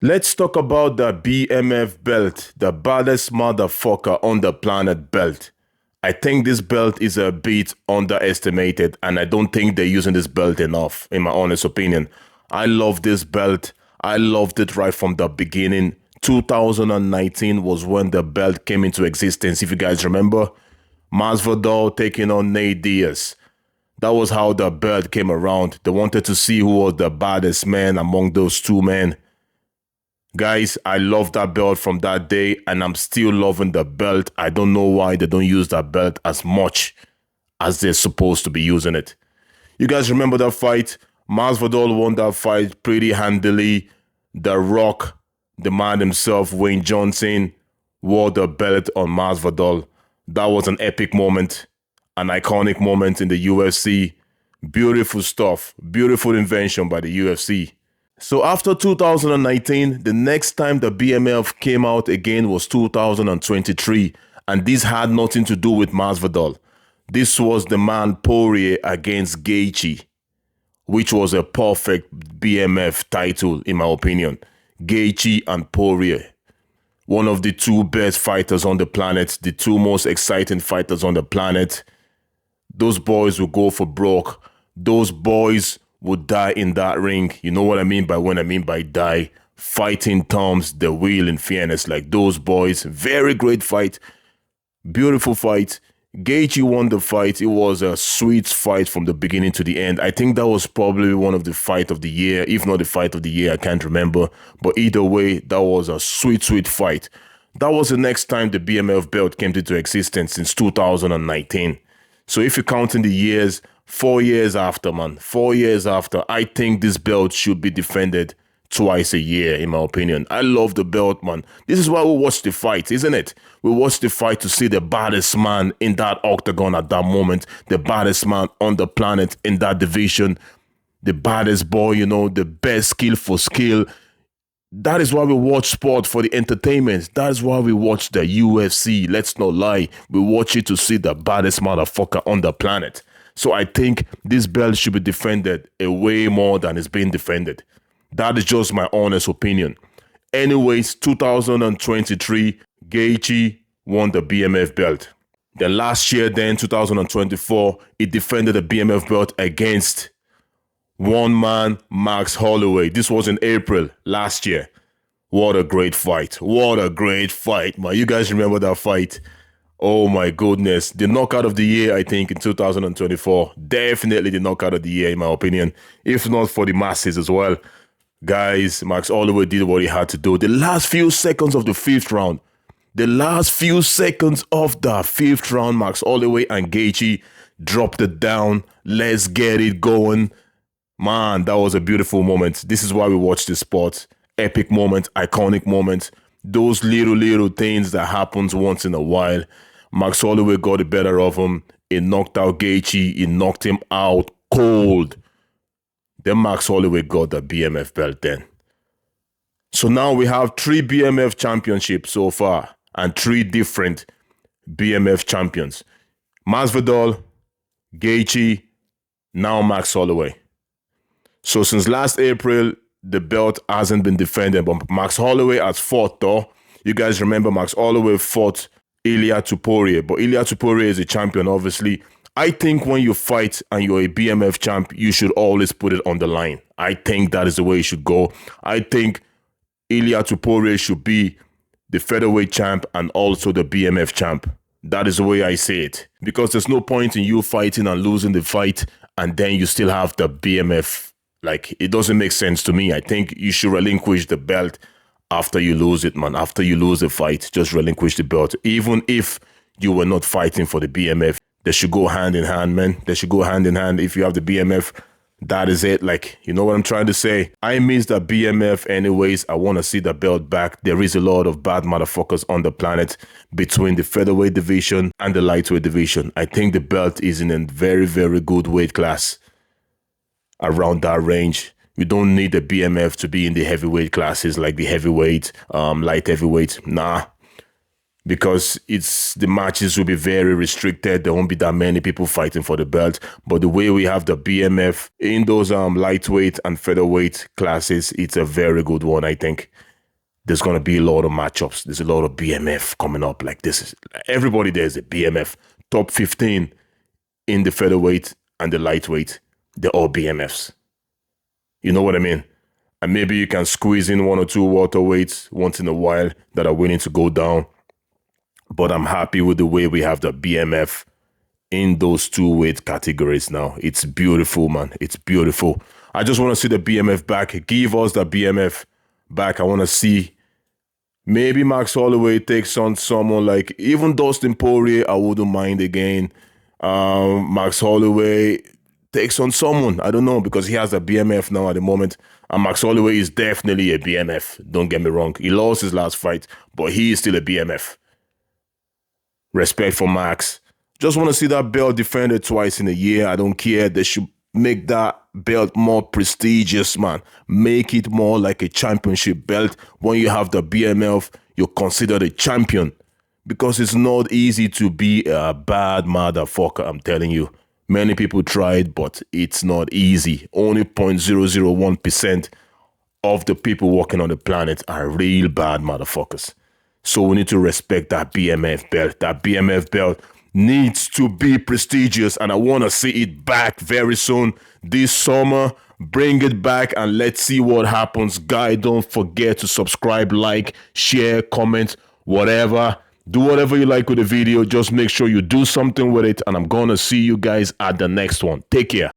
Let's talk about the BMF belt, the baddest motherfucker on the planet belt. I think this belt is a bit underestimated, and I don't think they're using this belt enough, in my honest opinion. I love this belt. I loved it right from the beginning. 2019 was when the belt came into existence, if you guys remember. Masvidal taking on Nate Diaz. That was how the belt came around. They wanted to see who was the baddest man among those two men. Guys, I love that belt from that day, and I'm still loving the belt. I don't know why they don't use that belt as much as they're supposed to be using it. You guys remember that fight? Masvidal won that fight pretty handily. The Rock, the man himself, Wayne Johnson, wore the belt on Masvidal. That was an epic moment, an iconic moment in the UFC. Beautiful stuff, beautiful invention by the UFC. So after 2019, the next time the BMF came out again was 2023, and this had nothing to do with Masvidal. This was the man Poirier against Gaethje, which was a perfect BMF title in my opinion. Gaethje and Poirier, one of the two best fighters on the planet, the two most exciting fighters on the planet. Those boys will go for broke. Those boys would die in that ring. You know what I mean by when I mean by die? Fighting terms, the will in fairness, like those boys. Very great fight. Beautiful fight. Gaethje won the fight. It was a sweet fight from the beginning to the end. I think that was probably one of the fight of the year, if not the fight of the year, I can't remember. But either way, that was a sweet, sweet fight. That was the next time the BMF belt came into existence since 2019. So if you're counting the years, 4 years after, man, 4 years after, I think this belt should be defended twice a year, in my opinion. I love the belt, man. This is why we watch the fight, isn't it? We watch the fight to see the baddest man in that octagon at that moment, the baddest man on the planet in that division, the baddest boy, you know, the best skill for skill. That is why we watch sport, for the entertainment. That is why we watch the UFC. Let's not lie. We watch it to see the baddest motherfucker on the planet. So I think this belt should be defended a way more than it's being defended. That is just my honest opinion. Anyways, 2023, Gaethje won the BMF belt. Then last year, 2024, he defended the BMF belt against one man, Max Holloway. This was in April last year. What a great fight. What a great fight, man. You guys remember that fight? Oh my goodness. The knockout of the year, I think, in 2024. Definitely the knockout of the year, in my opinion. If not for the masses as well. Guys, Max Holloway did what he had to do. The last few seconds of the fifth round. The last few seconds of the fifth round, Max Holloway and Gaethje dropped it down. Let's get it going. Man, that was a beautiful moment. This is why we watch this sport. Epic moment, iconic moment. Those little things that happens once in a while. Max Holloway got the better of him. He knocked out Gaethje. He knocked him out cold. Then Max Holloway got the BMF belt then. So now we have 3 BMF championships so far and 3 different BMF champions. Masvidal, Gaethje, now Max Holloway. So since last April, the belt hasn't been defended, but Max Holloway has fought though. You guys remember Max Holloway fought Ilia Topuria, but Ilia Topuria is a champion, obviously. I think when you fight and you're a BMF champ, you should always put it on the line. I think that is the way it should go. I think Ilia Topuria should be the featherweight champ and also the BMF champ. That is the way I say it. Because there's no point in you fighting and losing the fight and then you still have the BMF. Like, it doesn't make sense to me. I think you should relinquish the belt after you lose it, man. After you lose the fight, just relinquish the belt. Even if you were not fighting for the BMF, they should go hand in hand, man. They should go hand in hand. If you have the BMF, that is it. Like, you know what I'm trying to say? I miss the BMF anyways. I want to see the belt back. There is a lot of bad motherfuckers on the planet between the featherweight division and the lightweight division. I think the belt is in a very, very good weight class. Around that range. You don't need the BMF to be in the heavyweight classes like the heavyweight, light heavyweight. Nah. Because the matches will be very restricted. There won't be that many people fighting for the belt. But the way we have the BMF in those lightweight and featherweight classes, it's a very good one, I think. there's going to be a lot of matchups. There's a lot of BMF coming up. Like this is everybody there's a BMF. Top 15 in the featherweight and the lightweight. They're all BMFs. You know what I mean? And maybe you can squeeze in one or two welterweights once in a while that are willing to go down. But I'm happy with the way we have the BMF in those two weight categories now. It's beautiful, man. It's beautiful. I just want to see the BMF back. Give us the BMF back. I want to see maybe Max Holloway takes on someone like even Dustin Poirier. I wouldn't mind again. Max Holloway takes on someone. I don't know because he has a BMF now at the moment. And Max Holloway is definitely a BMF. Don't get me wrong. He lost his last fight, but he is still a BMF. Respect for Max. Just want to see that belt defended twice in a year. I don't care. They should make that belt more prestigious, man. Make it more like a championship belt. When you have the BMF, you're considered a champion. Because it's not easy to be a bad motherfucker, I'm telling you. Many people tried, but it's not easy. Only 0.001% of the people walking on the planet are real bad motherfuckers. So we need to respect that BMF belt. That BMF belt needs to be prestigious, and I want to see it back very soon this summer. Bring it back and let's see what happens. Guys, don't forget to subscribe, like, share, comment, whatever. Do whatever you like with the video. Just make sure you do something with it, and I'm gonna see you guys at the next one. Take care.